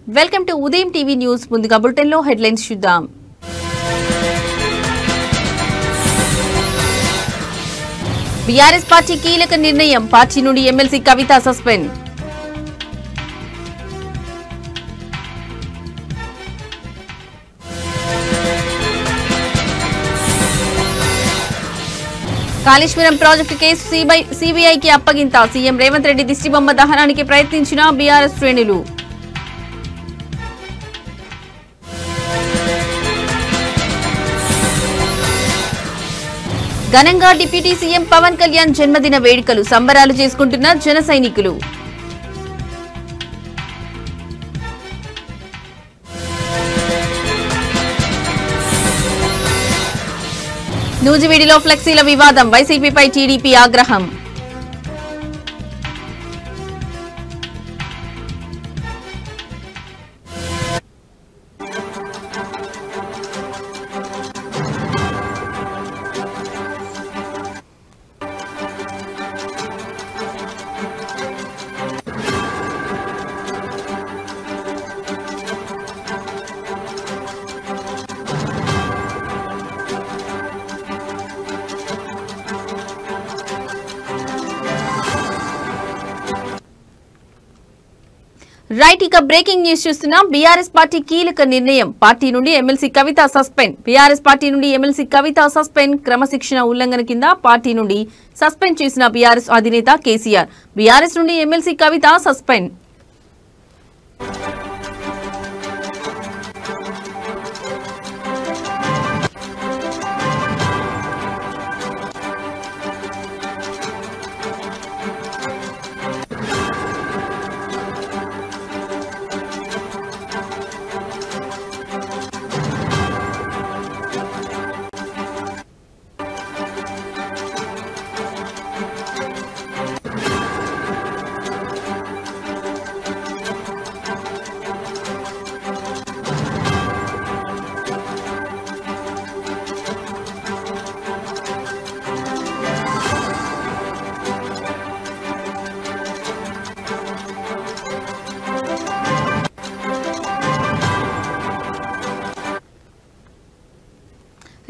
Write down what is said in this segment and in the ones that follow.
Welcome to ఉదయం TV news. ముందుగా bulletin లో హెడ్లైన్స్ చూద్దాం. బీఆర్ఎస్ పార్టీ కీలక నిర్ణయం, పార్టీ నుండి ఎమ్మెల్సీ కవిత సస్పెండ్. కాళేశ్వరం ప్రాజెక్టు కేసు సిబిఐకి అప్పగింత, సీఎం రేవంత్ రెడ్డి దిష్టిబొమ్మ దహనానికి ప్రయత్నించిన బీఆర్ఎస్ శ్రేణులు. ఘనంగా డిప్యూటీ సీఎం పవన్ కళ్యాణ్ జన్మదిన వేడుకలు, సంబరాలు చేసుకుంటున్న జన సైనికులు. నూజివీడిలో ఫ్లెక్సీల వివాదం, వైసీపీపై టీడీపీ ఆగ్రహం. రైట్, ఇక బ్రేకింగ్ న్యూస్ చూస్తున్నాం. బీఆర్ఎస్ పార్టీ కీలక నిర్ణయం, పార్టీ నుండి ఎమ్మెల్సీ కవిత సస్పెండ్. బీఆర్ఎస్ పార్టీ నుండి ఎమ్మెల్సీ కవిత సస్పెండ్. క్రమశిక్షణ ఉల్లంఘన కింద పార్టీ నుండి సస్పెండ్ చేసిన బీఆర్ఎస్ అధినేత కేసీఆర్. బీఆర్ఎస్ నుండి ఎమ్మెల్సీ కవిత సస్పెండ్.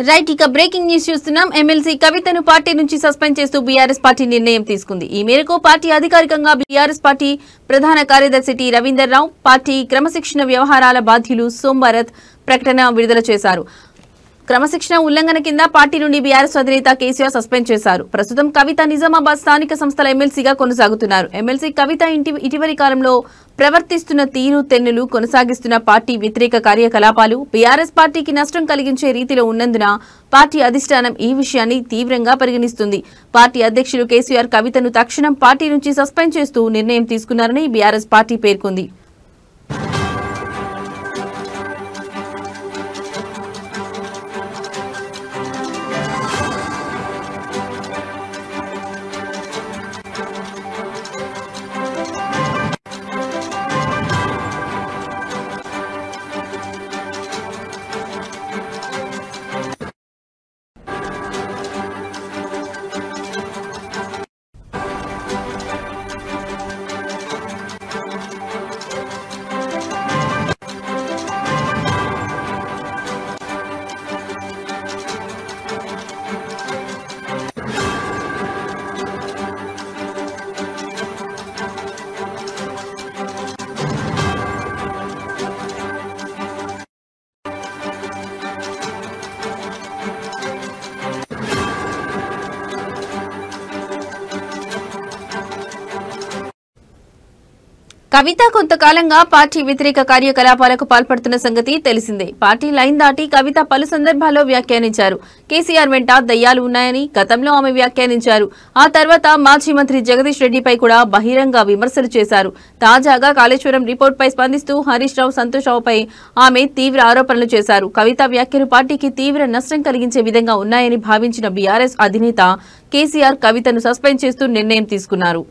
రైట్, ఇక బ్రేకింగ్ న్యూస్ చూస్తున్నాం. ఎమ్మెల్సీ కవితను పార్టీ నుంచి సస్పెండ్ చేస్తూ బీఆర్ఎస్ పార్టీ నిర్ణయం తీసుకుంది. ఈ మేరకు పార్టీ అధికారికంగా బీఆర్ఎస్ పార్టీ ప్రధాన కార్యదర్శి టి రవీందర్ రావు, పార్టీ క్రమశిక్షణ వ్యవహారాల బాధ్యులు సోమవారత్ ప్రకటన విడుదల చేశారు. క్రమశిక్షణ ఉల్లంఘన కింద పార్టీ నుండి బీఆర్ఎస్ అధినేత కేసీఆర్ సస్పెండ్ చేశారు. ప్రస్తుతం కవిత నిజామాబాద్ స్థానిక సంస్థల ఎమ్మెల్సీగా కొనసాగుతున్నారు. ఎమ్మెల్సీ కవిత ఇటీవలి కాలంలో ప్రవర్తిస్తున్న తీరు తెన్నులు, కొనసాగిస్తున్న పార్టీ వ్యతిరేక కార్యకలాపాలు బీఆర్ఎస్ పార్టీకి నష్టం కలిగించే రీతిలో ఉన్నందున పార్టీ అధిష్టానం ఈ విషయాన్ని తీవ్రంగా పరిగణిస్తుంది. పార్టీ అధ్యక్షులు కేసీఆర్ కవితను తక్షణం పార్టీ నుంచి సస్పెండ్ చేస్తూ నిర్ణయం తీసుకున్నారని బీఆర్ఎస్ పార్టీ పేర్కొంది. కవిత కొంతకాలంగా పార్టీ వ్యతిరేక కార్యకలాపాలకు పాల్పడుతున్న సంగతి తెలిసిందే. పార్టీ లైన్ దాటి కవిత పలు సందర్భాల్లో వ్యాఖ్యానించారు. కేసీఆర్ వెంట దయ్యాలు ఉన్నాయని గతంలో ఆమె వ్యాఖ్యానించారు. ఆ తర్వాత మాజీ మంత్రి జగదీష్ రెడ్డిపై కూడా బహిరంగ విమర్శలు చేశారు. తాజాగా కాళేశ్వరం రిపోర్టుపై స్పందిస్తూ హరీష్ రావు, సంతోష్ రావుపై ఆమె తీవ్ర ఆరోపణలు చేశారు. కవిత వ్యాఖ్యలు పార్టీకి తీవ్ర నష్టం కలిగించే విధంగా ఉన్నాయని భావించిన బీఆర్ఎస్ అధినేత కేసీఆర్ కవితను సస్పెండ్ చేస్తూ నిర్ణయం తీసుకున్నారు.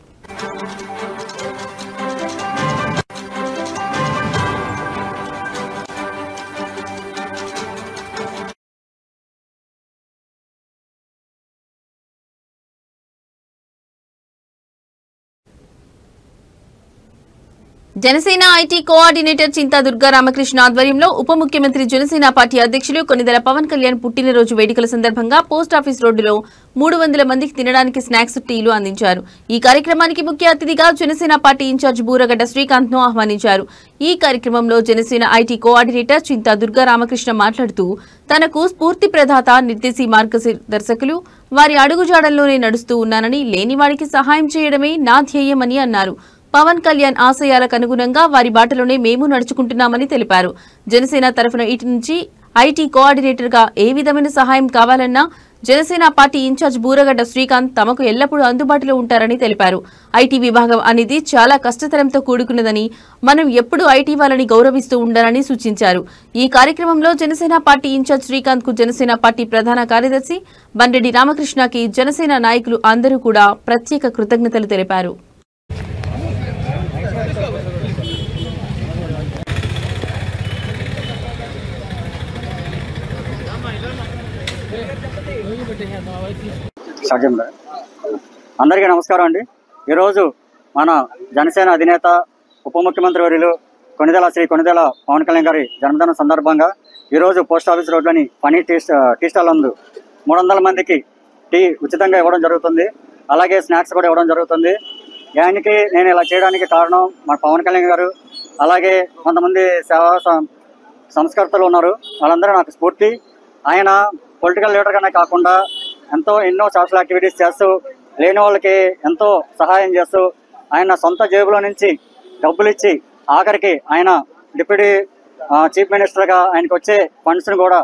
జనసేన ఐటీ కోఆర్డినేటర్ చింతా దుర్గా రామకృష్ణ ఆధ్వర్యంలో ఉప ముఖ్యమంత్రి జనసేన పార్టీ అధ్యక్షులు కొనిదెల పవన్ కళ్యాణ్ పుట్టినరోజు వేడుకల సందర్భంగా పోస్టాఫీస్ రోడ్డులో 300 మందికి తినడానికి స్నాక్స్ టీలు అందించారు. ఈ కార్యక్రమానికి ముఖ్య అతిథిగా జనసేన పార్టీ ఇన్ఛార్జ్ బూరగడ్డ శ్రీకాంత్ ను ఆహ్వానించారు. ఈ కార్యక్రమంలో జనసేన ఐటీ కోఆర్డినేటర్ చింతా దుర్గా రామకృష్ణ మాట్లాడుతూ తనకు స్ఫూర్తి ప్రదాత నిర్దేశీ మార్గదర్శకులు వారి అడుగుజాడల్లోనే నడుస్తూ ఉన్నానని, లేనివాడికి సహాయం చేయడమే నా ధ్యేయమని అన్నారు. పవన్ కళ్యాణ్ ఆశయాలకు అనుగుణంగా వారి బాటలోనే మేము నడుచుకుంటున్నామని తెలిపారు. జనసేన తరఫున ఇటు నుంచి ఐటీ కోఆర్డినేటర్ గా ఏ విధమైన సహాయం కావాలన్నా జనసేన పార్టీ ఇన్ఛార్జ్ బూరగడ్డ శ్రీకాంత్ తమకు ఎల్లప్పుడూ అందుబాటులో ఉంటారని తెలిపారు. ఐటీ విభాగం అనేది చాలా కష్టతరంతో కూడుకున్నదని, మనం ఎప్పుడూ ఐటీ వాళ్ళని గౌరవిస్తూ ఉండాలని సూచించారు. ఈ కార్యక్రమంలో జనసేన పార్టీ ఇన్ఛార్జ్ శ్రీకాంత్ కు జనసేన పార్టీ ప్రధాన కార్యదర్శి బండెడ్డి రామకృష్ణకి జనసేన నాయకులు అందరూ కూడా ప్రత్యేక కృతజ్ఞతలు తెలిపారు. అందరికీ నమస్కారం అండి. ఈరోజు మన జనసేన అధినేత ఉప ముఖ్యమంత్రి వర్యులు కొనిదెల పవన్ కళ్యాణ్ గారి జన్మదినం సందర్భంగా ఈరోజు పోస్ట్ ఆఫీస్ రోడ్లోని పనీ టీ స్టాల్ నందు 300 మందికి టీ ఉచితంగా ఇవ్వడం జరుగుతుంది. అలాగే స్నాక్స్ కూడా ఇవ్వడం జరుగుతుంది. ఆయనకి నేను ఇలా చేయడానికి కారణం మన పవన్ కళ్యాణ్ గారు, అలాగే కొంతమంది సేవా సంస్కర్తలు ఉన్నారు. వాళ్ళందరూ నాకు స్ఫూర్తి. ఆయన పొలిటికల్ లీడర్గానే కాకుండా ఎన్నో సోషల్ యాక్టివిటీస్ చేస్తూ లేని వాళ్ళకి ఎంతో సహాయం చేస్తూ ఆయన సొంత జేబులో నుంచి డబ్బులు ఇచ్చి ఆఖరికి ఆయన డిప్యూటీ చీఫ్ మినిస్టర్గా ఆయనకు వచ్చే ఫండ్స్ని కూడా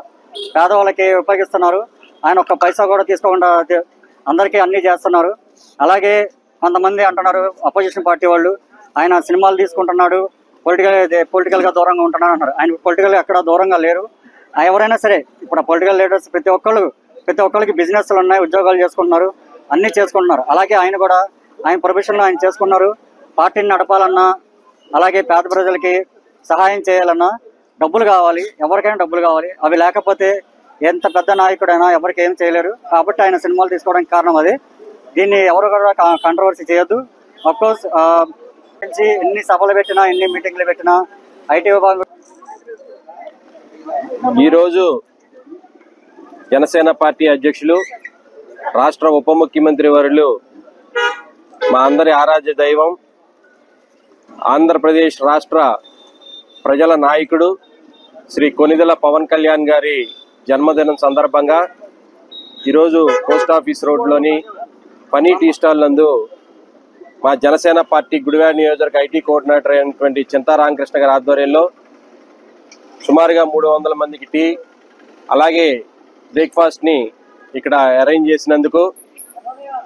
పేదవాళ్ళకి ఉపయోగిస్తున్నారు. ఆయన ఒక్క పైసా కూడా తీసుకోకుండా అందరికీ అన్నీ చేస్తున్నారు. అలాగే అంటున్నారు అపోజిషన్ పార్టీ వాళ్ళు, ఆయన సినిమాలు తీసుకుంటున్నాడు, పొలిటికల్గా దూరంగా ఉంటున్నాడు అంటారు. ఆయన పొలిటికల్ ఎక్కడ దూరంగా లేరు. ఎవరైనా సరే ఇప్పుడు పొలిటికల్ లీడర్స్ ప్రతి ఒక్కరికి బిజినెస్లు ఉన్నాయి, ఉద్యోగాలు చేసుకుంటున్నారు, అన్నీ చేసుకుంటున్నారు. అలాగే ఆయన కూడా ఆయన ప్రొఫెషన్లో ఆయన చేసుకున్నారు. పార్టీని నడపాలన్నా, అలాగే పేద ప్రజలకి సహాయం చేయాలన్నా డబ్బులు కావాలి, ఎవరికైనా డబ్బులు కావాలి. అవి లేకపోతే ఎంత పెద్ద నాయకుడైనా ఎవరికి ఏం చేయలేరు. కాబట్టి ఆయన సినిమాలు తీసుకోవడానికి కారణం అది. దీన్ని ఎవరు కూడా కాంట్రవర్సీ చేయొద్దు. అఫ్కోర్స్ ఎన్ని సభలు పెట్టినా, ఎన్ని మీటింగ్లు పెట్టినా ఐటీ విభాగం ఈరోజు జనసేన పార్టీ అధ్యక్షులు, రాష్ట్ర ఉప ముఖ్యమంత్రి వర్యులు, మా అందరి ఆరాధ్య దైవం, ఆంధ్రప్రదేశ్ రాష్ట్ర ప్రజల నాయకుడు శ్రీ కొనిదెల పవన్ కళ్యాణ్ గారి జన్మదినం సందర్భంగా ఈరోజు పోస్ట్ ఆఫీస్ రోడ్లోని పనీ టీ స్టాల్ నందు మా జనసేన పార్టీ గుడివాడ నియోజకవర్గ ఐటీ కోఆర్డినేటర్ అయినటువంటి చింతా రామకృష్ణ గారి ఆధ్వర్యంలో సుమారుగా 300 మందికి టీ, అలాగే బ్రేక్ఫాస్ట్ని ఇక్కడ అరేంజ్ చేసినందుకు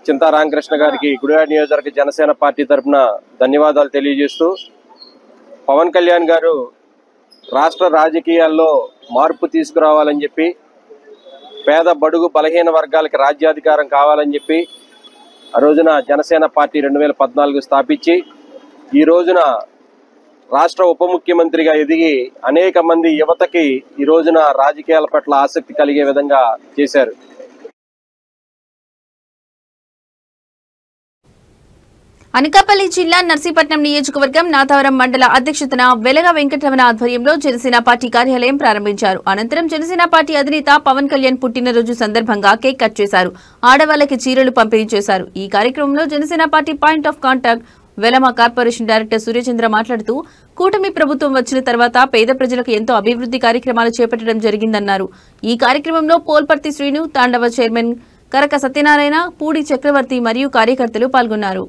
చింతా రామకృష్ణ గారికి గుడివాడ నియోజకవర్గ జనసేన పార్టీ తరఫున ధన్యవాదాలు తెలియజేస్తూ, పవన్ కళ్యాణ్ గారు రాష్ట్ర రాజకీయాల్లో మార్పు తీసుకురావాలని చెప్పి, పేద బడుగు బలహీన వర్గాలకి రాజ్యాధికారం కావాలని చెప్పి ఆ రోజున జనసేన పార్టీ 2014 స్థాపించి ఈ రోజున రాష్ట్ర ఉప ముఖ్యమంత్రిగా ఎదిగి అనేక మంది యువతకి ఈ రోజున రాజకీయాల పట్ల ఆసక్తి కలిగే విధంగా చేశారు. అనకాపల్లి జిల్లా నర్సీపట్నం నియోజకవర్గం నాథవరం మండల అధ్యక్షతన వెలగ వెంకటరమణ ఆధ్వర్యంలో జనసేన పార్టీ కార్యాలయం ప్రారంభించారు. అనంతరం జనసేన పార్టీ అధినేత పవన్ కళ్యాణ్ పుట్టినరోజు సందర్భంగా కేక్ కట్ చేశారు. ఆడవాళ్లకి చీరలు పంపిణీ చేశారు. ఈ కార్యక్రమంలో Janasena party point of contact Velama corporation director Suryachandra మాట్లాడుతూ, కూటమి ప్రభుత్వం వచ్చిన తర్వాత పేద ప్రజలకు ఎంతో అభివృద్ధి కార్యక్రమాలు చేపట్టడం జరిగిందన్నారు. ఈ కార్యక్రమంలో పోల్పర్తి శ్రీను, తాండవ చైర్మన్ కరక సత్యనారాయణ, పూడి చక్రవర్తి మరియు కార్యకర్తలు పాల్గొన్నారు.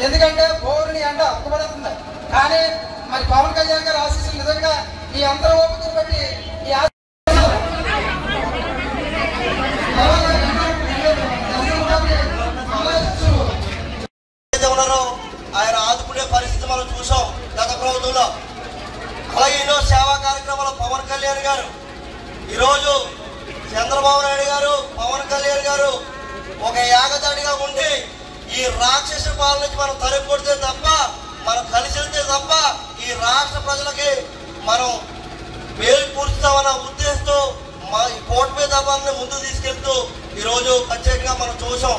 ఎందుకంటే బోరుని ఎండ అక్కుపడుతుంది, కానీ మరి పవన్ కళ్యాణ్ గారి ఆశీస్సులు నిజంగా ఈ అందరూ ఓపికను బట్టి ఉన్నారో ఆయన ఆదుకునే పరిస్థితి మనం చూసాం గత ప్రభుత్వంలో. అలాగే ఎన్నో సేవా కార్యక్రమాలు పవన్ కళ్యాణ్ గారు, ఈరోజు చంద్రబాబు నాయుడు గారు, పవన్ కళ్యాణ్ గారు ఒక యాగదాడిగా ఉండి ఈ రాక్షస పాలన నుంచి మనం తరిమి కొడితే తప్ప, మనం కలిసి వెళ్తే తప్ప ఈ రాష్ట్ర ప్రజలకి మనం మేలు పూర్చుతామన్న ఉద్దేశంతో మా ఈ కోట మీద ముందుకు తీసుకెళ్తూ ఈరోజు ప్రత్యేకంగా మనం చూసాం.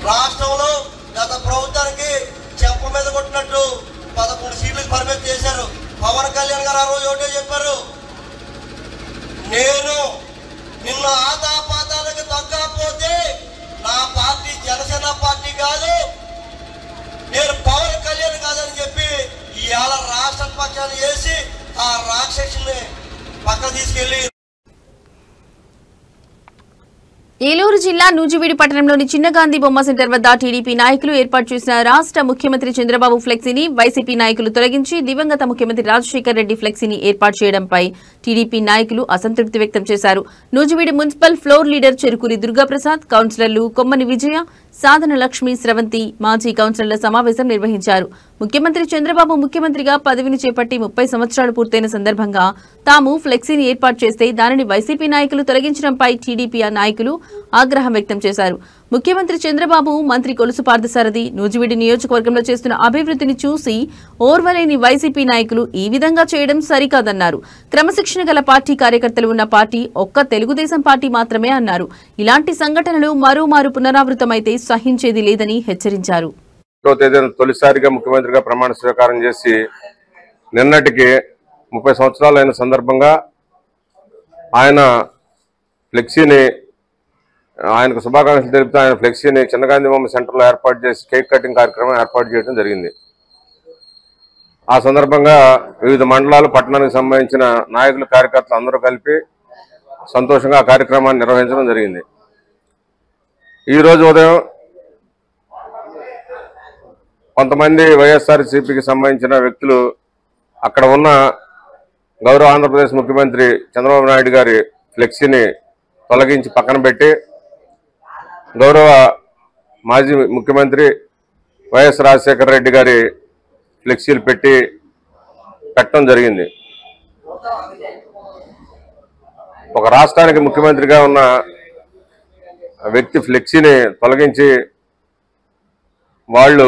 రాష్ట్రంలో గత ప్రభుత్వానికి చెంప మీద కొట్టినట్టు 11 సీట్లకు పరిమితి చేశారు. పవన్ కళ్యాణ్ గారు ఆ రోజు ఒకటే చెప్పారు, నేను నిన్న ఆదాపాతాలకు తగ్గకపోతే నా పార్టీ జనసేన పార్టీ కాదు, నేను పవన్ కళ్యాణ్ కాదని చెప్పి ఇవాళ రాష్ట్ర పక్షాలు చేసి ఆ రాక్షసుని పక్క తీసుకెళ్లి ఏలూరు జిల్లా నూజివీడు పట్టణంలోని చిన్న గాంధీ బొమ్మ సెంటర్ వద్ద టీడీపీ నాయకులు ఏర్పాటు చేసిన రాష్ట్ర ముఖ్యమంత్రి చంద్రబాబు ఫ్లెక్సీని వైసీపీ నాయకులు తొలగించి దివంగత ముఖ్యమంత్రి రాజశేఖర్ రెడ్డి ఫ్లెక్సీని ఏర్పాటు చేయడంపై టీడీపీ నాయకులు అసంతృప్తి వ్యక్తం చేశారు. Nuzvid municipal floor leader Cherukuri Durgaprasad, కౌన్సిలర్లు కొమ్మని విజయ, సాధన లక్ష్మి, స్రవంతి, మాజీ కౌన్సిలర్ల సమావేశం నిర్వహించారు. ముఖ్యమంత్రి చంద్రబాబు ముఖ్యమంత్రిగా పదవిని చేపట్టి 30 సంవత్సరాలు పూర్తయిన సందర్భంగా తాము ఫ్లెక్సీని ఏర్పాటు చేస్తే దానిని వైసీపీ నాయకులు తొలగించడంపై టీడీపీ నాయకులు ఆగ్రహం వ్యక్తం చేశారు. ముఖ్యమంత్రి చంద్రబాబు, మంత్రి కొలుసు పార్థసారథి నూజివీడు నియోజకవర్గంలో చేస్తున్న అభివృద్ధిని చూసి ఓర్వలేని వైసీపీ నాయకులు ఈ విధంగా చేయడం సరికాదన్నారు. క్రమశిక్షణ గల పార్టీ కార్యకర్తలు ఉన్న పార్టీ ఒక్క తెలుగుదేశం పార్టీ మాత్రమే అన్నారు. ఇలాంటి సంఘటనలు మరోమారు పునరావృతమైతే సహించేది లేదని హెచ్చరించారు. తొలిసారిగా ముఖ్యమంత్రిగా ప్రమాణ స్వీకారం చేసి నిన్నటికి 30 సంవత్సరాలు అయిన సందర్భంగా ఆయన ఫ్లెక్సీని, ఆయనకు శుభాకాంక్షలు తెలుపుతూ ఆయన ఫ్లెక్సీని చిన్నగాంధీ బొమ్మ సెంటర్లో ఏర్పాటు చేసి కేక్ కటింగ్ కార్యక్రమం ఏర్పాటు చేయడం జరిగింది. ఆ సందర్భంగా వివిధ మండలాలు, పట్టణానికి సంబంధించిన నాయకులు, కార్యకర్తలు అందరూ కలిపి సంతోషంగా ఆ కార్యక్రమాన్ని నిర్వహించడం జరిగింది. ఈరోజు ఉదయం కొంతమంది వైఎస్ఆర్సీపీకి సంబంధించిన వ్యక్తులు అక్కడ ఉన్న గౌరవ ఆంధ్రప్రదేశ్ ముఖ్యమంత్రి చంద్రబాబు నాయుడు గారి ఫ్లెక్సీని తొలగించి పక్కన పెట్టి గౌరవ మాజీ ముఖ్యమంత్రి వైఎస్ రాజశేఖర రెడ్డి గారి ఫ్లెక్సీలు పెట్టడం జరిగింది. ఒక రాష్ట్రానికి ముఖ్యమంత్రిగా ఉన్న వ్యక్తి ఫ్లెక్సీని తొలగించి వాళ్ళు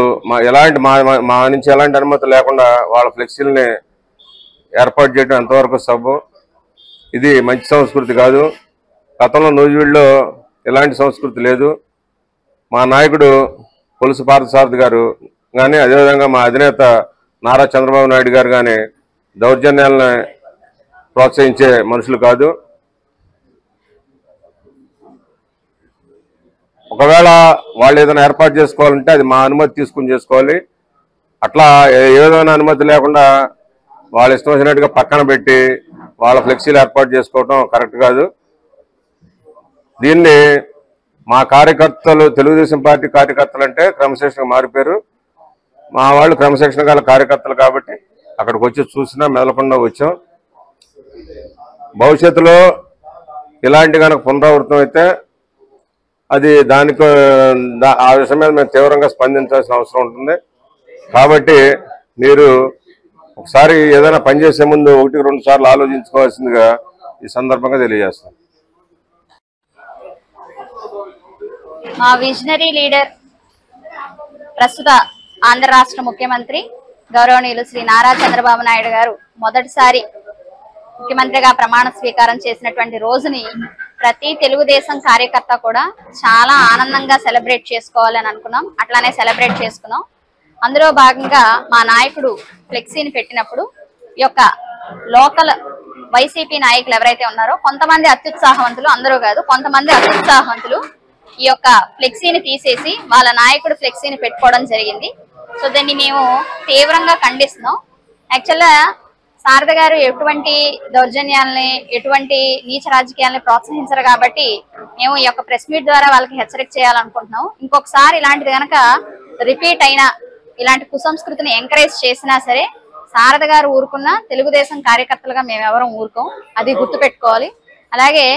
మా నుంచి ఎలాంటి అనుమతి లేకుండా వాళ్ళ ఫ్లెక్సీలని ఏర్పాటు చేయడం ఎంతవరకు సబబు? ఇది మంచి సంస్కృతి కాదు. గతంలో నూజివీడులో ఎలాంటి సంస్కృతి లేదు. మా నాయకుడు కొలుసు పార్థసారథి గారు కానీ, అదేవిధంగా మా అధినేత నారా చంద్రబాబు నాయుడు గారు కానీ దౌర్జన్యాలను ప్రోత్సహించే మనుషులు కాదు. ఒకవేళ వాళ్ళు ఏదైనా ఏర్పాటు చేసుకోవాలంటే అది మా అనుమతి తీసుకుని చేసుకోవాలి. అట్లా ఏ విధమైన అనుమతి లేకుండా వాళ్ళు ఇష్టం వచ్చినట్టుగా పక్కన పెట్టి వాళ్ళ ఫ్లెక్సీలు ఏర్పాటు చేసుకోవడం కరెక్ట్ కాదు. దీన్ని మా కార్యకర్తలు, తెలుగుదేశం పార్టీ కార్యకర్తలు అంటే క్రమశిక్షణ మారిపోయారు. మా వాళ్ళు క్రమశిక్షణ గల కార్యకర్తలు కాబట్టి అక్కడికి వచ్చి చూసినా మెదలకుండా వచ్చాం. భవిష్యత్తులో ఇలాంటి కనుక పునరావృతం అయితే అది ఆ విషయం మీద మేము తీవ్రంగా స్పందించాల్సిన అవసరం ఉంటుంది. కాబట్టి మీరు ఒకసారి ఏదైనా పనిచేసే ముందు 1-2 సార్లు ఆలోచించుకోవాల్సిందిగా ఈ సందర్భంగా తెలియజేస్తాం. మా విజనరీ లీడర్, ప్రస్తుత ఆంధ్ర రాష్ట్ర ముఖ్యమంత్రి గౌరవనీయులు శ్రీ నారా చంద్రబాబు నాయుడు గారు మొదటిసారి ముఖ్యమంత్రిగా ప్రమాణ స్వీకారం చేసినటువంటి రోజుని ప్రతి తెలుగుదేశం కార్యకర్త కూడా చాలా ఆనందంగా సెలబ్రేట్ చేసుకోవాలని అనుకున్నాం. అట్లానే సెలబ్రేట్ చేసుకున్నాం. అందులో భాగంగా మా నాయకుడు ఫ్లెక్సీని పెట్టినప్పుడు ఈ యొక్క లోకల్ వైసీపీ నాయకులు ఎవరైతే ఉన్నారో కొంతమంది అత్యుత్సాహవంతులు, అందరూ కాదు కొంతమంది అత్యుత్సాహవంతులు ఈ యొక్క ఫ్లెక్సీని తీసేసి వాళ్ళ నాయకుడు ఫ్లెక్సీని పెట్టుకోవడం జరిగింది. సో దీన్ని మేము తీవ్రంగా ఖండిస్తున్నాం. యాక్చువల్గా శారద గారు ఎటువంటి దౌర్జన్యాలని, ఎటువంటి నీచ రాజకీయాలని ప్రోత్సహించరు కాబట్టి మేము ఈ యొక్క ప్రెస్ మీట్ ద్వారా వాళ్ళకి హెచ్చరిక చేయాలనుకుంటున్నాం. ఇంకొకసారి ఇలాంటిది కనుక రిపీట్ అయినా, ఇలాంటి కుసంస్కృతిని ఎంకరేజ్ చేసినా సరే శారద గారు ఊరుకున్న తెలుగుదేశం కార్యకర్తలుగా మేము ఎవరం ఊరుకోం, అది గుర్తుపెట్టుకోవాలి. అలాగే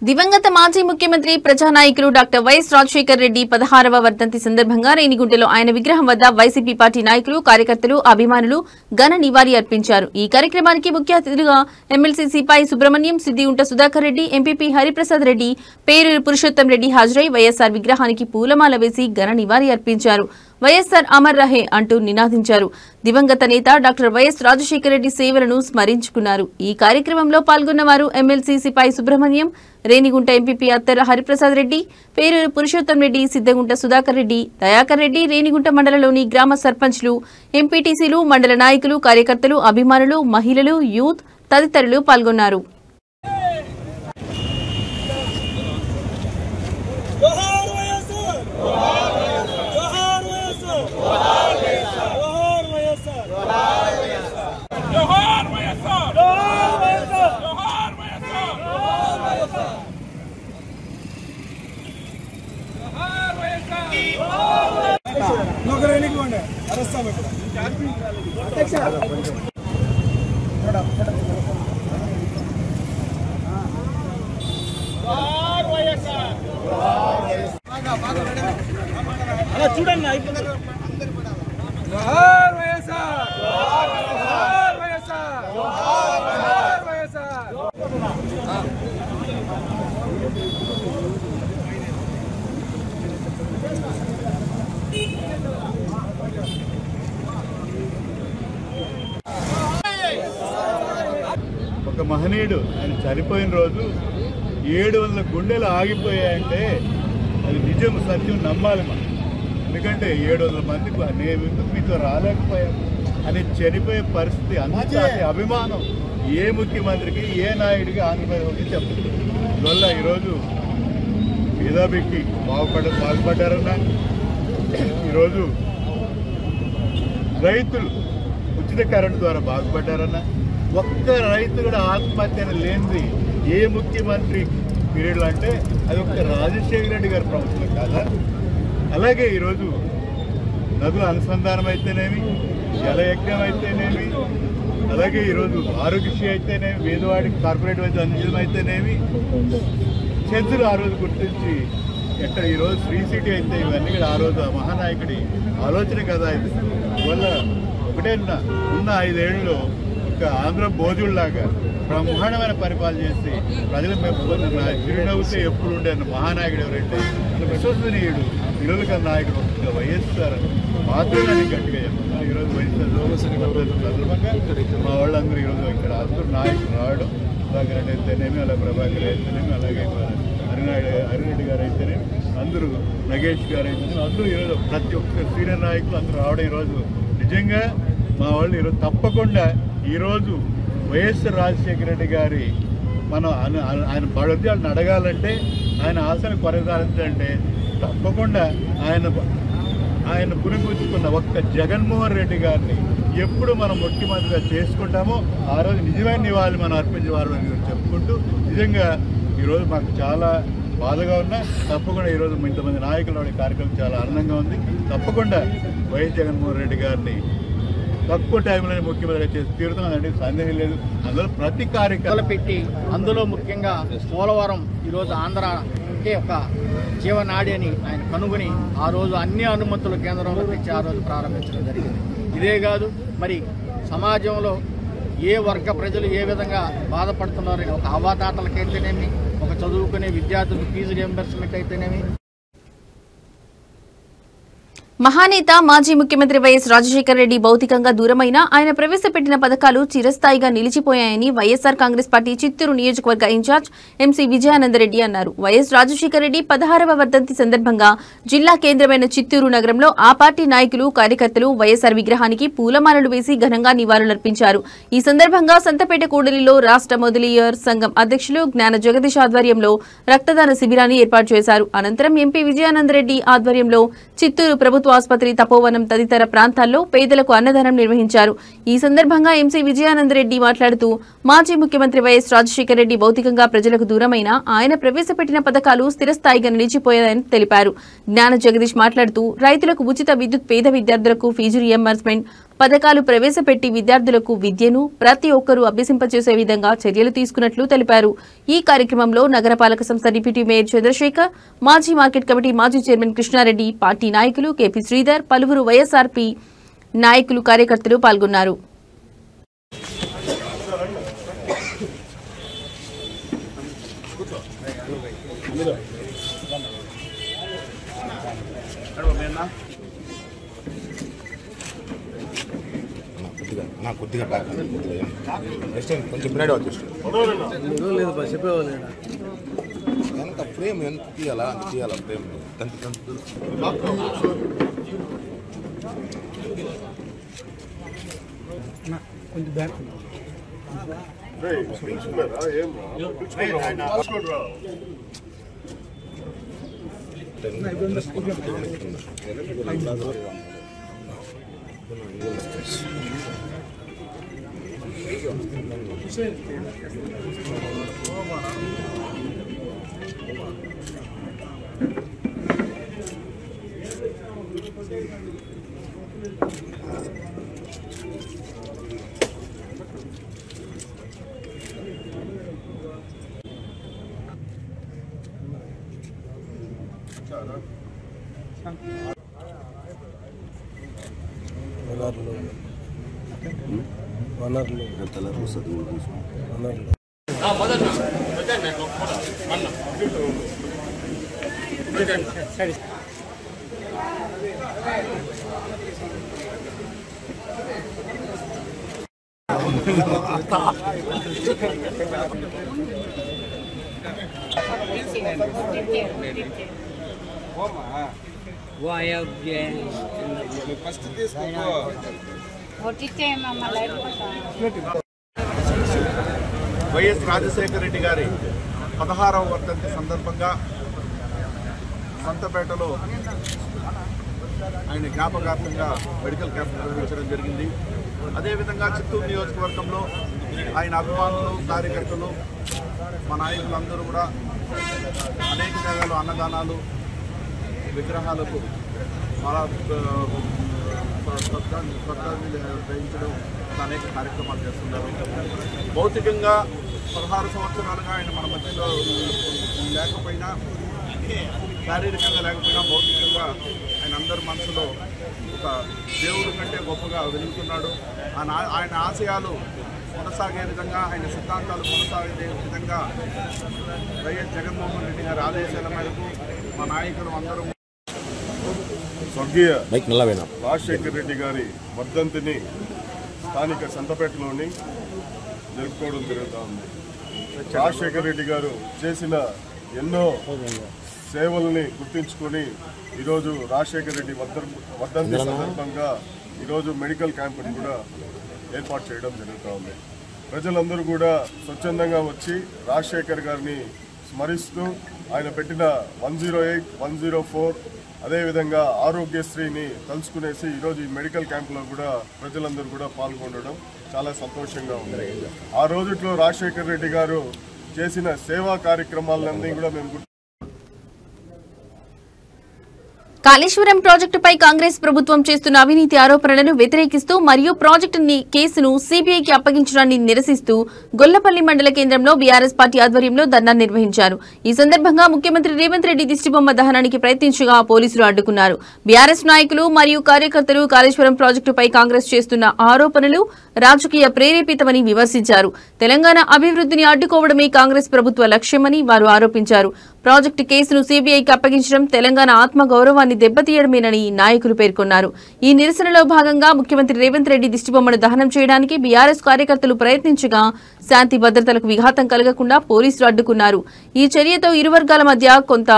దివంగత మాజీ ముఖ్యమంత్రి ప్రజానాయకులు డాక్టర్ వైఎస్ రాజశేఖర్ రెడ్డి 16వ వర్ధంతి సందర్భంగా రేణిగుంటలో ఆయన విగ్రహం వద్ద వైసీపీ పార్టీ నాయకులు, కార్యకర్తలు, అభిమానులు ఘన నివాళి అర్పించారు. ఈ కార్యక్రమానికి ముఖ్య అతిథులుగా ఎమ్మెల్సీ సిపాయి సుబ్రహ్మణ్యం, సిద్దిగుంట సుధాకర్ రెడ్డి, ఎంపీపీ హరిప్రసాద్ రెడ్డి, పేరూరు పురుషోత్తం రెడ్డి హాజరై వైఎస్ఆర్ విగ్రహానికి పూలమాల వేసి ఘన నివాళి అర్పించారు. వైఎస్ఆర్ అమర్ రహే అంటూ నినాదించారు. దివంగత నేత డాక్టర్ వైఎస్ రాజశేఖర రెడ్డి సేవలను స్మరించుకున్నారు. ఈ కార్యక్రమంలో పాల్గొన్న వారు ఎమ్మెల్సీ సిపాయి సుబ్రహ్మణ్యం, రేణిగుంట ఎంపీపీ అత్తర హరిప్రసాద్ రెడ్డి, పేరూరు పురుషోత్తం రెడ్డి, సిద్దగుంట సుధాకర్ రెడ్డి, దయాకర్ రెడ్డి, రేణిగుంట మండలంలోని గ్రామ సర్పంచ్లు, ఎంపీటీసీలు, మండల నాయకులు, కార్యకర్తలు, అభిమానులు, మహిళలు, యూత్ తదితరులు పాల్గొన్నారు. చూడండి ఒక మహనీయుడు ఆయన చనిపోయిన రోజు 700 గుండెలు ఆగిపోయాయంటే అది నిజం, సత్యం నమ్మాలి మనం. ఎందుకంటే 700 మందికి నేను ఎందుకు మీతో రాలేకపోయాను అని చనిపోయే పరిస్థితి, అంత అభిమానం ఏ ముఖ్యమంత్రికి ఏ నాయుడికి ఆంధ్రప్రదేశ్కి చెప్పదు. అందువల్ల ఈరోజు పేదబిక్కి బాగుపడ్డారన్నా, ఈరోజు రైతులు ఉచిత కరెంటు ద్వారా బాగుపడ్డారన్నా, ఒక్క రైతు కూడా ఆత్మహత్య లేనిది ఏ ముఖ్యమంత్రి పీరియడ్లో అంటే అది ఒక్క రాజశేఖర రెడ్డి గారి ప్రభుత్వం కాదా. అలాగే ఈరోజు నదుల అనుసంధానం అయితేనేమి, జలయజ్ఞం అయితేనేమి, అలాగే ఈరోజు ఆరోగ్యశ్రీ అయితేనేమి, పేదవాడికి కార్పొరేట్ వైద్యం అందించడం అయితేనేమి, చెంచులు ఆ రోజు గుర్తించి ఎక్కడ ఈరోజు శ్రీ సిటీ అయితే ఇవన్నీ కూడా ఆ రోజు ఆ మహానాయకుడి ఆలోచన కదా. ఇది అందువల్ల ఒకటే ఉన్న 5 ఏళ్ళలో ఒక ఆంధ్ర భోజుల్లాగా బ్రహ్మాండమైన పరిపాలన చేసి ప్రజలు మెప్పుకున్న చిరునవ్వుతో ఎప్పుడు ఉండే మహానాయకుడు ఎవరంటే విశ్వసనీయుడు విలువల నాయకుడు ఒక వైఎస్ఆర్ మాత్రమే గట్టిగా చెప్తున్నారు. ఈరోజు వైఎస్ఆర్ సందర్భంగా మా వాళ్ళందరూ ఈరోజు ఇక్కడ అందరూ నాయకులు రావడం, సుధాకర్ రెడ్డి అయితేనేమి, అలా ప్రభాకర్ అయితేనేమి, అలాగే హరిరెడ్డి గారు అయితేనేమి, అందరూ నగేష్ గారు అయితేనేమి, అందరూ ఈరోజు ప్రతి ఒక్క సీనియర్ నాయకులు అందరూ రావడం ఈరోజు నిజంగా మా వాళ్ళు ఈరోజు తప్పకుండా ఈరోజు వైఎస్ రాజశేఖర రెడ్డి గారి మనం ఆయన బడుద్యాలను అడగాలంటే, ఆయన ఆశను కొనసాగించాలంటే తప్పకుండా ఆయన పురిపుచ్చుకున్న ఒక్క జగన్మోహన్ రెడ్డి గారిని ఎప్పుడు మనం ముఖ్యమంత్రిగా చేసుకుంటామో ఆ రోజు నిజమైన నివాళి మనం అర్పించేవారు చెప్పుకుంటూ, నిజంగా ఈరోజు మాకు చాలా బాధగా ఉన్నా తప్పకుండా ఈరోజు ఇంతమంది నాయకులు కార్యక్రమం చాలా ఆనందంగా ఉంది. తప్పకుండా వైఎస్ జగన్మోహన్ రెడ్డి గారిని తక్కువ టైంలోనే ముఖ్యమంత్రిగా చేసి తీరుతుందండి, సందేహం లేదు. అందులో ప్రతి కార్యక్రమం పెట్టి అందులో ముఖ్యంగా పోలవరం ఈరోజు ఆంధ్రకే ఒక జీవనాడి అని ఆయన కనుగొని ఆ రోజు అన్ని అనుమతులు కేంద్రంలో తెచ్చి ఆ రోజు ప్రారంభించడం జరిగింది. ఇదే కాదు, మరి సమాజంలో ఏ వర్గ ప్రజలు ఏ విధంగా బాధపడుతున్నారని ఒక అవ్వాతాతలకైతేనేమి, ఒక చదువుకునే విద్యార్థులకు ఫీజు రియంబర్స్మెంట్ అయితేనేమి. మహానేత మాజీ ముఖ్యమంత్రి వైఎస్ రాజశేఖర రెడ్డి భౌతికంగా దూరమైన ఆయన ప్రవేశపెట్టిన పథకాలు చిరస్థాయిగా నిలిచిపోయాయని వైఎస్ఆర్ కాంగ్రెస్ పార్టీ చిత్తూరు నియోజకవర్గ ఇన్ఛార్జ్ ఎంసీ విజయానందరెడ్డి అన్నారు. వైఎస్ రాజశేఖర రెడ్డి 16వ వర్ధంతి సందర్భంగా జిల్లా కేంద్రమైన చిత్తూరు నగరంలో ఆ పార్టీ నాయకులు, కార్యకర్తలు వైఎస్ఆర్ విగ్రహానికి పూలమాలలు వేసి ఘనంగా నివాళులర్పించారు. ఈ సందర్భంగా సంతపేట కూడలిలో రాష్ట్ర మొదలియర్ సంఘం అధ్యక్షులు జ్ఞాన జగదీష్ ఆధ్వర్యంలో రక్తదాన శిబిరాన్ని ఏర్పాటు చేశారు. అనంతరం ఎంపీ విజయానందరెడ్డి ఆధ్వర్యంలో చిత్తూరు ప్రభుత్వ ఆసుపత్రి, తపోవనం తదితర ప్రాంతాల్లో పేదలకు అన్నదానం నిర్వహించారు. ఈ సందర్భంగా ఎంసీ విజయానందరెడ్డి మాట్లాడుతూ మాజీ ముఖ్యమంత్రి వైఎస్ రాజశేఖర రెడ్డి భౌతికంగా ప్రజలకు దూరమైన ఆయన ప్రవేశపెట్టిన పథకాలు స్థిరస్థాయిగా నిలిచిపోయాయని తెలిపారు. జ్ఞాన జగదీష్ మాట్లాడుతూ రైతులకు ఉచిత విద్యుత్, పేద విద్యార్థులకు ఫీజు రియంబర్స్మెంట్ పథకాలు ప్రవేశపెట్టి విద్యార్థులకు విద్యను ప్రతి ఒక్కరూ అభ్యసింపచేసే విధంగా చర్యలు తీసుకున్నట్లు తెలిపారు. ఈ కార్యక్రమంలో నగరపాలక సంస్థ డిప్యూటీ మేయర్ చంద్రశేఖర్, మాజీ మార్కెట్ కమిటీ మాజీ చైర్మన్ కృష్ణారెడ్డి, పార్టీ నాయకులు కేపీ శ్రీధర్, పలువురు వైఎస్ఆర్పీ నాయకులు, కార్యకర్తలు పాల్గొన్నారు. నాకు కొద్దిగా బ్యాక్ నెక్స్ట్ కొంచెం పిన్నాడు వచ్చేసి ఎంత ఫ్రేమ్ ఎంత తీయాలా అంత తీయాలా ఫ్రేమ్ కొంచెం బ్యాక్ వైఎస్ రాజశేఖర రెడ్డి గారి 16వ వర్ధంతి సందర్భంగా సంతపేటలో ఆయన జ్ఞాపకార్థంగా మెడికల్ క్యాంప్ నిర్వహించడం జరిగింది. అదేవిధంగా చిత్తూరు నియోజకవర్గంలో ఆయన అభిమానులు, కార్యకర్తలు, మా నాయకులందరూ కూడా అనేక జాగాలు అన్నదానాలు, విగ్రహాలకు శ్రద్ధాంజలి గ్రహించడం, అనేక కార్యక్రమాలు చేస్తున్నారు. భౌతికంగా 16 సంవత్సరాలుగా ఆయన మన మధ్యలో లేకపోయినా, శారీరకంగా లేకపోయినా భౌతికంగా ఆయన అందరి మనసులో ఒక దేవుడి కంటే గొప్పగా వెలుగుతున్నాడు. ఆయన ఆశయాలు కొనసాగే విధంగా, ఆయన సిద్ధాంతాలు కొనసాగే విధంగా వైఎస్ జగన్మోహన్ రెడ్డి గారి ఆదేశాల మేరకు మా నాయకులు అందరూ స్వర్గీయ రాజశేఖర రెడ్డి గారి వర్ధంతిని స్థానిక సంతపేటలోని జరుపుకోవడం జరుగుతూ ఉంది. రాజశేఖర రెడ్డి గారు చేసిన ఎన్నో సేవల్ని గుర్తించుకొని ఈరోజు రాజశేఖర రెడ్డి వర్ధంతి సందర్భంగా ఈరోజు మెడికల్ క్యాంపుని కూడా ఏర్పాటు చేయడం జరుగుతూ ఉంది. ప్రజలందరూ కూడా స్వచ్ఛందంగా వచ్చి రాజశేఖర్ గారిని స్మరిస్తూ ఆయన పెట్టిన 108, 104 అదేవిధంగా ఆరోగ్యశ్రీని తలుచుకునేసి ఈరోజు ఈ మెడికల్ క్యాంపులో కూడా ప్రజలందరూ కూడా పాల్గొనడం చాలా సంతోషంగా ఉంది. ఆ రోజుట్లో రాజశేఖర్ రెడ్డి గారు చేసిన సేవా కార్యక్రమాలన్నీ కూడా మేము కాళేశ్వరం ప్రాజెక్టుపై కాంగ్రెస్ ప్రభుత్వం చేస్తున్న అవినీతి ఆరోపణలను వ్యతిరేకిస్తూ మరియు ప్రాజెక్టు కేసును సీబీఐకి అప్పగించడాన్ని నిరసిస్తూ గొల్లపల్లి మండల కేంద్రంలో బీఆర్ఎస్ పార్టీ ఆధ్వర్యంలో ధర్నా నిర్వహించారు. ఈ సందర్భంగా ముఖ్యమంత్రి రేవంత్ రెడ్డి దిష్టిబొమ్మ దహనానికి ప్రయత్నించగా పోలీసులు అడ్డుకున్నారు. బీఆర్ఎస్ నాయకులు మరియు కార్యకర్తలు కాళేశ్వరం ప్రాజెక్టుపై కాంగ్రెస్ చేస్తున్న ఆరోపణలు రాజకీయ ప్రేరేపితమని విమర్శించారు. తెలంగాణ అభివృద్ధిని అడ్డుకోవడమే కాంగ్రెస్ ప్రభుత్వ లక్ష్యమని వారు ఆరోపించారు. ప్రాజెక్టు కేసును సీబీఐకి అప్పగించడం తెలంగాణ ఆత్మగౌరవాన్ని దెబ్బతీయడమేనని నాయకులు పేర్కొన్నారు. ఈ నిరసనలో భాగంగా ముఖ్యమంత్రి రేవంత్ రెడ్డి దిష్టిబొమ్మను దహనం చేయడానికి బీఆర్ఎస్ కార్యకర్తలు ప్రయత్నించగా శాంతి భద్రతలకు విఘాతం కలగకుండా పోలీసులు అడ్డుకున్నారు. ఈ చర్యతో ఇరు వర్గాల మధ్య కొంత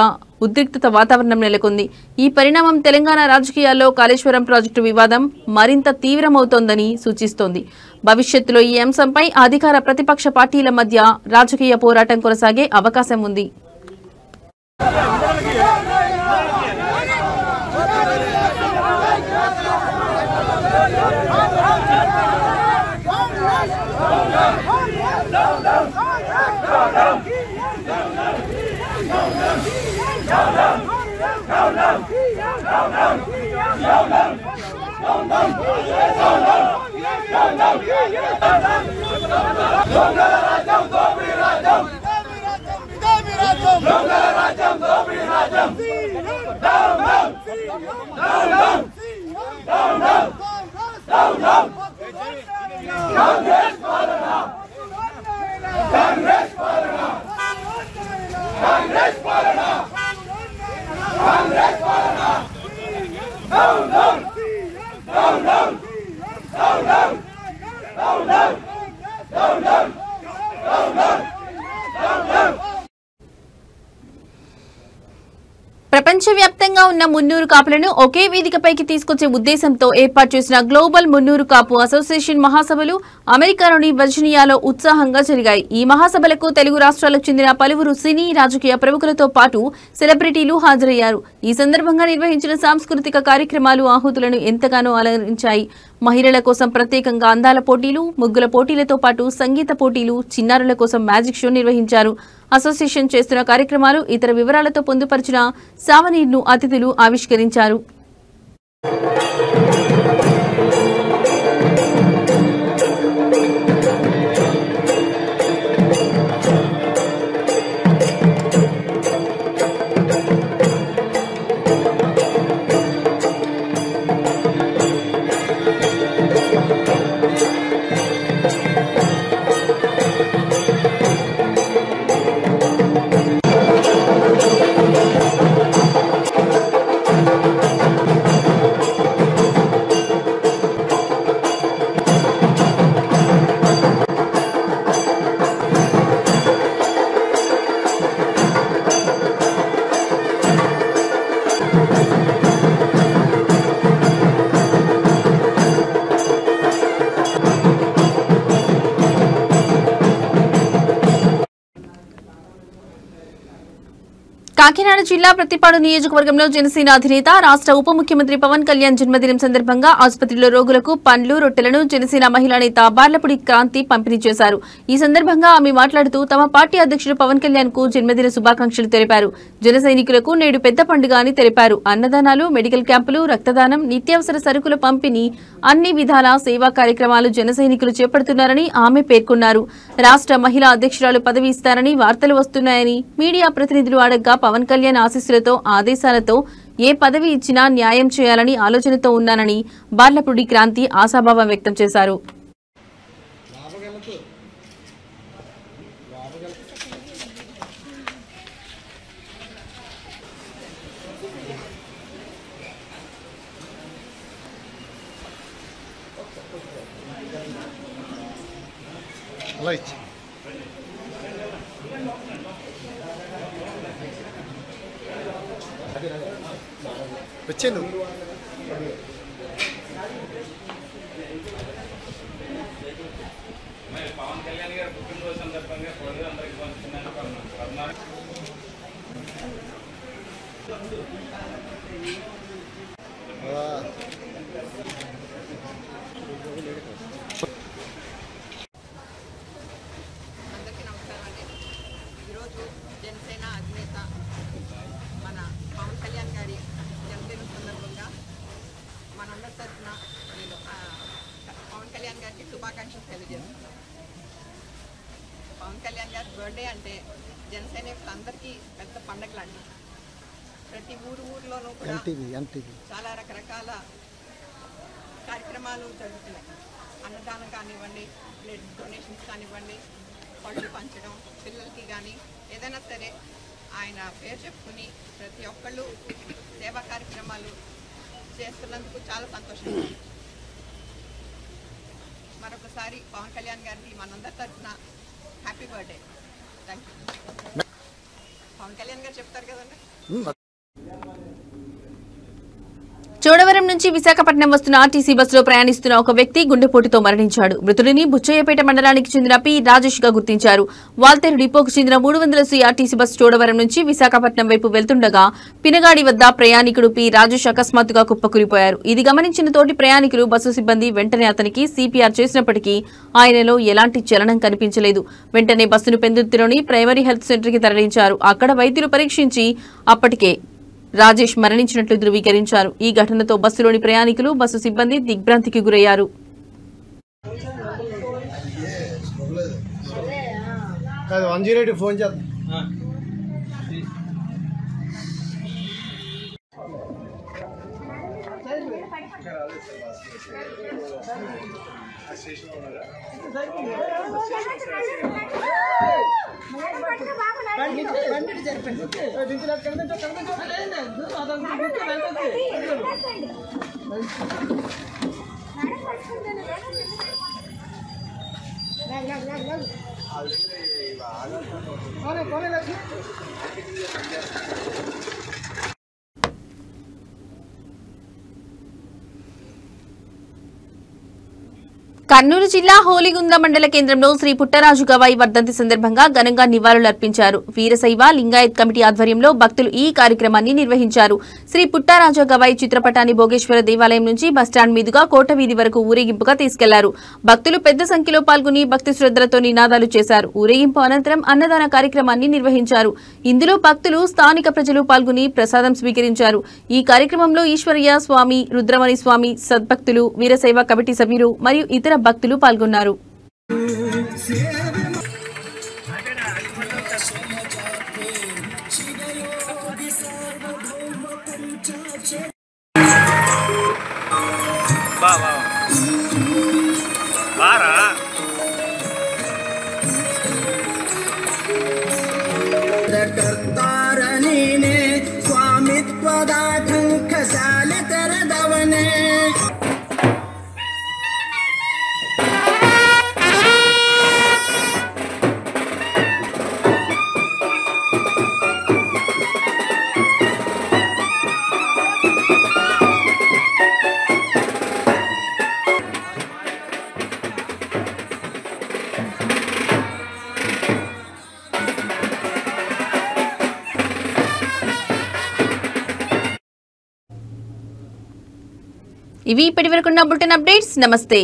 ఉద్రిక్తత వాతావరణం నెలకొంది. ఈ పరిణామం తెలంగాణ రాజకీయాల్లో కాళేశ్వరం ప్రాజెక్టు వివాదం మరింత తీవ్రమవుతోందని సూచిస్తోంది. భవిష్యత్తులో ఈ అంశంపై అధికార ప్రతిపక్ష పార్టీల మధ్య రాజకీయ పోరాటం కొనసాగే అవకాశం ఉంది. ప్రపంచవ్యాప్తంగా ఉన్న మున్నూరు కాపులను ఒకే వేదికపైకి తీసుకొచ్చే ఉద్దేశంతో ఏర్పాటు చేసిన గ్లోబల్ మున్నూరు కాపు అసోసియేషన్ మహాసభలు అమెరికాలోని వర్జీనియాలో ఉత్సాహంగా జరిగాయి. ఈ మహాసభలకు తెలుగు రాష్ట్రాలకు చెందిన పలువురు సినీ రాజకీయ ప్రముఖులతో పాటు సెలబ్రిటీలు హాజరయ్యారు. ఈ సందర్భంగా నిర్వహించిన సాంస్కృతిక కార్యక్రమాలు ఆహుతులను ఎంతగానో అలరించాయి. మహిళల కోసం ప్రత్యేకంగా అందాల పోటీలు, ముగ్గుల పోటీలతో పాటు సంగీత పోటీలు, చిన్నారుల కోసం మ్యాజిక్ షో నిర్వహించారు. అసోసియేషన్ చేస్తున్న కార్యక్రమాలు, ఇతర వివరాలతో పొందుపరిచిన సావనీర్ను అతిథులు ఆవిష్కరించారు. కాకినాడ జిల్లా ప్రతిపాడు నియోజకవర్గంలో జనసేన అధినేత రాష్ట్ర ఉప ముఖ్యమంత్రి పవన్ కళ్యాణ్ జన్మదినం సందర్భంగా ఆసుపత్రిలో రోగులకు పండ్లు, రొట్టెలను జనసేన మహిళా నేత బార్లపూడి క్రాంతి పంపిణీ చేశారు. ఈ సందర్భంగా ఆమె మాట్లాడుతూ తమ పార్టీ అధ్యక్షుడు పవన్ కళ్యాణ్ కు జన్మదిన శుభాకాంక్షలు తెలిపారు. జన సైనికులకు నేడు పెద్ద పండుగ అని తెలిపారు. అన్నదానాలు, మెడికల్ క్యాంపులు, రక్తదానం, నిత్యావసర సరుకుల పంపిణీ, అన్ని విధాల సేవా కార్యక్రమాలు జన సైనికులు చేపడుతున్నారని ఆమె పేర్కొన్నారు. రాష్ట్ర మహిళా అధ్యక్షురాలు పదవి ఇస్తారని వార్తలు వస్తున్నాయని మీడియా ప్రతినిధులు అడగ్గా పవన్ కళ్యాణ్ ఆశీస్సులతో, ఆదేశాలతో ఏ పదవి ఇచ్చినా న్యాయం చేయాలని ఆలోచనతో ఉన్నానని బార్లపూడి క్రాంతి ఆశాభావం వ్యక్తం చేశారు. వచ్చాను పవన్ కళ్యాణ్ గారు పుట్టినరోజు సందర్భంగా అందరికి పంచుతున్నాను. అందరికీ నమస్కారం అండి. ఈరోజు జనసేన అధినేత మన పవన్ కళ్యాణ్ గారి జన్మదినం సందర్భంగా మనందరి తరఫున నేను పవన్ కళ్యాణ్ గారికి శుభాకాంక్షలు తెలియజేస్తున్నాను. పవన్ కళ్యాణ్ గారి బర్త్డే అంటే జనసైనికులందరికీ పెద్ద పండగ లాంటిది. ప్రతి ఊర్లోనూ కూడా చాలా రకరకాల కార్యక్రమాలు జరుగుతున్నాయి. అన్నదానం కానివ్వండి, బ్లడ్ డొనేషన్స్ కానివ్వండి, పళ్ళు పంచడం, పిల్లలకి కానీ ఏదైనా సరే ఆయన పేరు చెప్పుకుని ప్రతి ఒక్కళ్ళు సేవా కార్యక్రమాలు చేస్తున్నందుకు చాలా సంతోషంగా ఉంది. మరొకసారి పవన్ కళ్యాణ్ గారికి మనందరి తరఫున happy birthday. Thank you. Pawan Kalyan గారు చెప్తారు కదండి. చోడవరం నుంచి విశాఖపట్నం వస్తున్న ఆర్టీసీ బస్సులో ప్రయాణిస్తున్న ఒక వ్యక్తి గుండెపోటుతో మరణించాడు. మృతుడిని బుచ్చయ్యపేట మండలానికి చెందిన పి రాజేష్ గా గుర్తించారు. వాల్తేరు డిపోకు చెందిన 300 ఆర్టీసీ బస్సు చోడవరం నుంచి విశాఖపట్నం వైపు వెళ్తుండగా పినగాడి వద్ద ప్రయాణికుడు పి రాజేష్ అకస్మాత్తుగా కుప్పకూలిపోయారు. ఇది గమనించిన తోటి ప్రయాణికులు, బస్సు సిబ్బంది వెంటనే అతనికి సిపిఆర్ చేసినప్పటికీ ఆయనలో ఎలాంటి చలనం కనిపించలేదు. వెంటనే బస్సును పెందుర్తిలోని ప్రైమరీ హెల్త్ సెంటర్ కి తరలించారు. అక్కడ వైద్యులు పరీక్షించి అప్పటికే రాజేష్ మరణించినట్లు ధృవీకరించారు. ఈ ఘటనతో బస్సులోని ప్రయాణికులు, బస్సు సిబ్బంది దిగ్భ్రాంతికి గురయ్యారు. ఫోన్ చేద్దాం. కర్నూలు జిల్లా హోలిగుంద మండల కేంద్రంలో శ్రీ పుట్టరాజు గవాయి వర్ధంతి సందర్భంగా ఘనంగా నివాళులర్పించారు. వీరశైవ లింగాయత్ కమిటీ ఆధ్వర్యంలో భక్తులు ఈ కార్యక్రమాన్ని నిర్వహించారు. శ్రీ పుట్టరాజు గవాయి చిత్రపటాన్ని భోగేశ్వర దేవాలయం నుంచి బస్టాండ్ మీదుగా కోట వీధి వరకు ఊరేగింపుగా తీసుకెళ్లారు. భక్తులు పెద్ద సంఖ్యలో పాల్గొని భక్తి శ్రద్ధలతో నినాదాలు చేశారు. ఊరేగింపు అనంతరం అన్నదాన కార్యక్రమాన్ని నిర్వహించారు. ఇందులో భక్తులు స్థానిక ప్రజలు పాల్గొని ప్రసాదం స్వీకరించారు. ఈ కార్యక్రమంలో ఈశ్వరయ్య స్వామి, రుద్రమణి స్వామి, సద్భక్తులు, వీరశైవ కమిటీ సభ్యులు మరియు ఇతర భక్తులు పాల్గొన్నారు. ఇవి ఇప్పటివరకున్న బులెటిన్ అప్డేట్స్. నమస్తే.